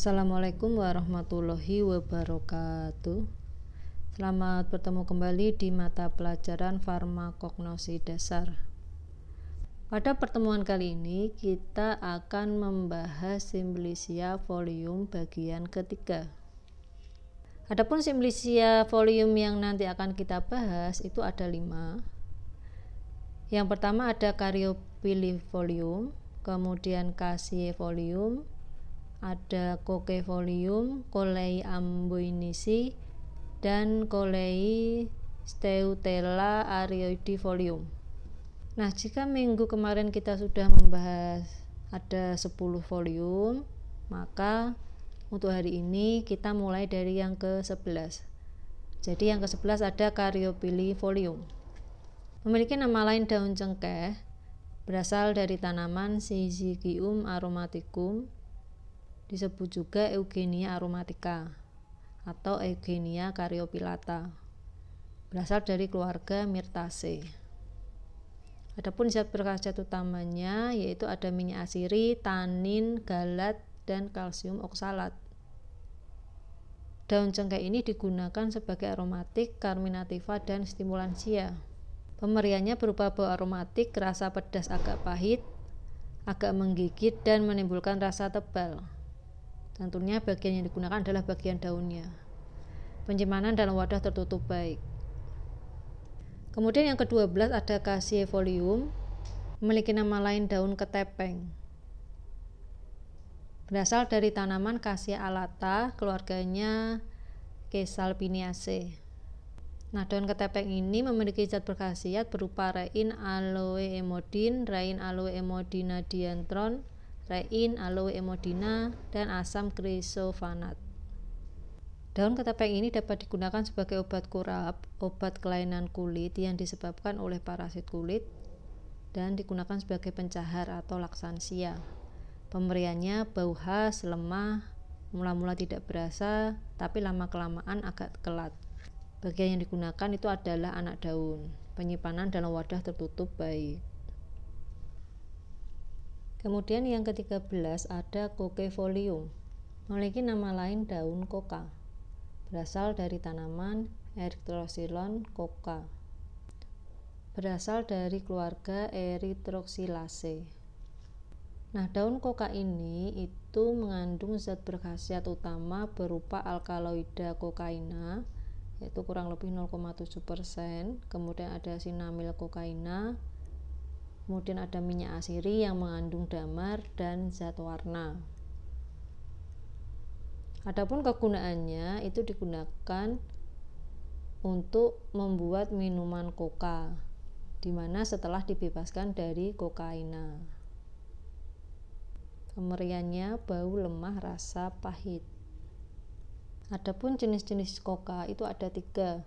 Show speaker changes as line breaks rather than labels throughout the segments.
Assalamualaikum warahmatullahi wabarakatuh. Selamat bertemu kembali di mata pelajaran farmakognosi dasar. Pada pertemuan kali ini kita akan membahas Simplicia folium bagian ketiga. Adapun Simplicia folium yang nanti akan kita bahas itu ada 5. Yang pertama ada Caryophyllifolium, kemudian Cassiefolium, ada Coquefolium, Colei amboinisi, dan Colei Steutella arioidifolium. Nah, jika minggu kemarin kita sudah membahas ada 10 folium, maka untuk hari ini kita mulai dari yang ke-11. Jadi yang ke-11 ada Caryophyllifolium. Memiliki nama lain daun cengkeh, berasal dari tanaman Syzygium aromaticum, disebut juga Eugenia aromatica atau Eugenia caryophyllata, berasal dari keluarga Myrtaceae. Adapun zat berkhasiat utamanya yaitu ada minyak asiri, tanin, galat, dan kalsium oksalat. Daun cengkeh ini digunakan sebagai aromatik, carminativa, dan stimulansia. Pemberiannya berupa bau aromatik, rasa pedas agak pahit, agak menggigit, dan menimbulkan rasa tebal. Tentunya bagian yang digunakan adalah bagian daunnya. Penyimpanan dalam wadah tertutup baik. Kemudian yang ke-12 ada Cassiefolium, memiliki nama lain daun ketepeng. Berasal dari tanaman Cassia alata, keluarganya Caesalpiniaceae. Nah, daun ketepeng ini memiliki zat berkhasiat berupa rein aloe emodin, rein aloe emodina diantron, rein aloe emodina, dan asam krisofanat. Daun ketepeng ini dapat digunakan sebagai obat kurap, obat kelainan kulit yang disebabkan oleh parasit kulit, dan digunakan sebagai pencahar atau laksansia. Pemberiannya bau khas, lemah, mula-mula tidak berasa, tapi lama-kelamaan agak kelat. Bagian yang digunakan itu adalah anak daun. Penyimpanan dalam wadah tertutup baik. Kemudian yang ke-13 ada Coquefolium, memiliki nama lain daun coca, berasal dari tanaman Erythrocylon coca, berasal dari keluarga Erythroxylaceae. Nah, daun coca ini itu mengandung zat berkhasiat utama berupa alkaloida kokaina, yaitu kurang lebih 0,7%, kemudian ada sinamil kokaina, kemudian ada minyak asiri yang mengandung damar dan zat warna. Adapun kegunaannya itu digunakan untuk membuat minuman coca, di mana setelah dibebaskan dari kokaina. Pemberiannya bau lemah, rasa pahit. Adapun jenis-jenis coca itu ada 3.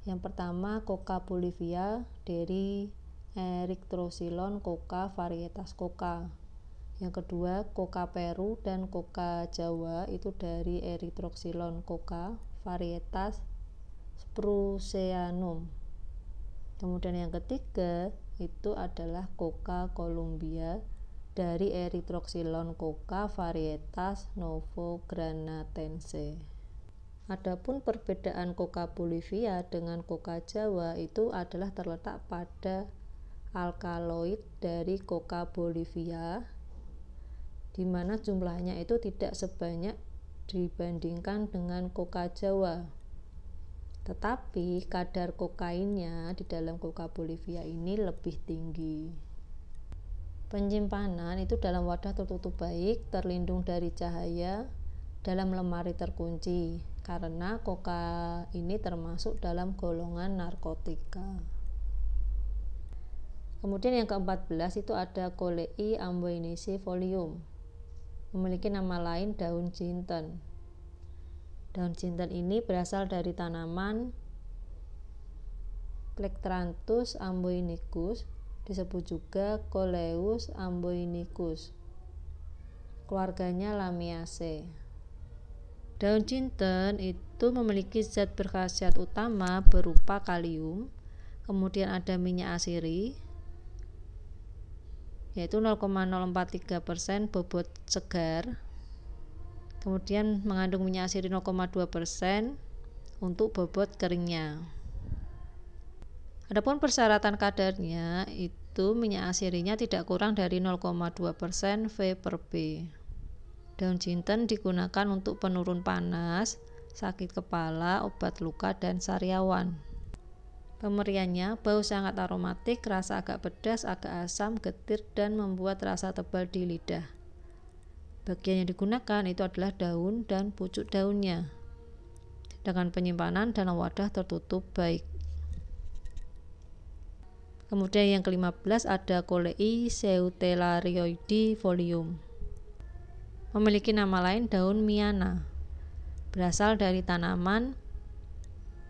Yang pertama Coca bolivia dari Erythrocylon coca varietas coca. Yang kedua Coca Peru dan Coca Jawa itu dari Erythrocylon coca varietas Spruceanum. Kemudian yang ketiga itu adalah Coca Columbia dari Erythrocylon coca varietas Novogranatense. Adapun perbedaan Coca bolivia dengan Coca Jawa itu adalah terletak pada alkaloid dari Coca bolivia, di mana jumlahnya itu tidak sebanyak dibandingkan dengan Coca Jawa. Tetapi kadar kokainnya di dalam Coca bolivia ini lebih tinggi. Penyimpanan itu dalam wadah tertutup baik, terlindung dari cahaya, dalam lemari terkunci, karena coca ini termasuk dalam golongan narkotika. Kemudian yang ke-14 itu ada Colei amboinisi folium, memiliki nama lain daun jinten. Daun jinten ini berasal dari tanaman Plectranthus amboinicus, disebut juga Coleus amboinicus, keluarganya Lamiaceae. Daun jinten itu memiliki zat berkhasiat utama berupa kalium, kemudian ada minyak asiri, yaitu 0,043% bobot segar, Kemudian mengandung minyak asiri 0,2% untuk bobot keringnya. Adapun persyaratan kadarnya itu minyak asirinya tidak kurang dari 0,2% V/B. Daun jinten digunakan untuk penurun panas, sakit kepala, obat luka, dan sariawan. Pemberiannya bau sangat aromatik, rasa agak pedas, agak asam, getir, dan membuat rasa tebal di lidah. Bagian yang digunakan itu adalah daun dan pucuk daunnya, dengan penyimpanan dalam wadah tertutup baik. Kemudian yang ke-15 ada Colei Seutellarioidy memiliki nama lain daun miana, berasal dari tanaman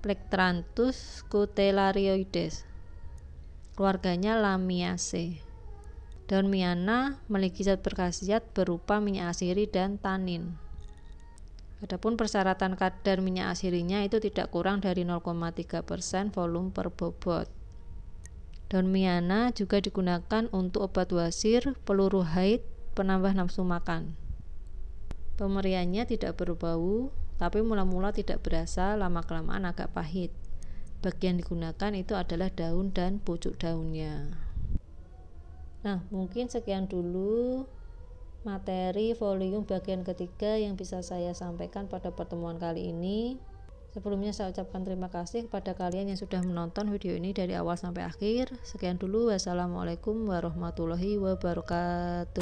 Plectranthus scutellarioides, keluarganya Lamiaceae. Daun miana memiliki zat berkhasiat berupa minyak asiri dan tanin. Adapun persyaratan kadar minyak asirinya itu tidak kurang dari 0,3% volume per bobot. Daun miana juga digunakan untuk obat wasir, peluru haid, penambah nafsu makan. Pemberiannya tidak berbau, tapi mula-mula tidak berasa, lama-kelamaan agak pahit. Bagian digunakan itu adalah daun dan pucuk daunnya. Nah, mungkin sekian dulu materi volume bagian ketiga yang bisa saya sampaikan pada pertemuan kali ini. Sebelumnya saya ucapkan terima kasih kepada kalian yang sudah menonton video ini dari awal sampai akhir. Sekian dulu, wassalamualaikum warahmatullahi wabarakatuh.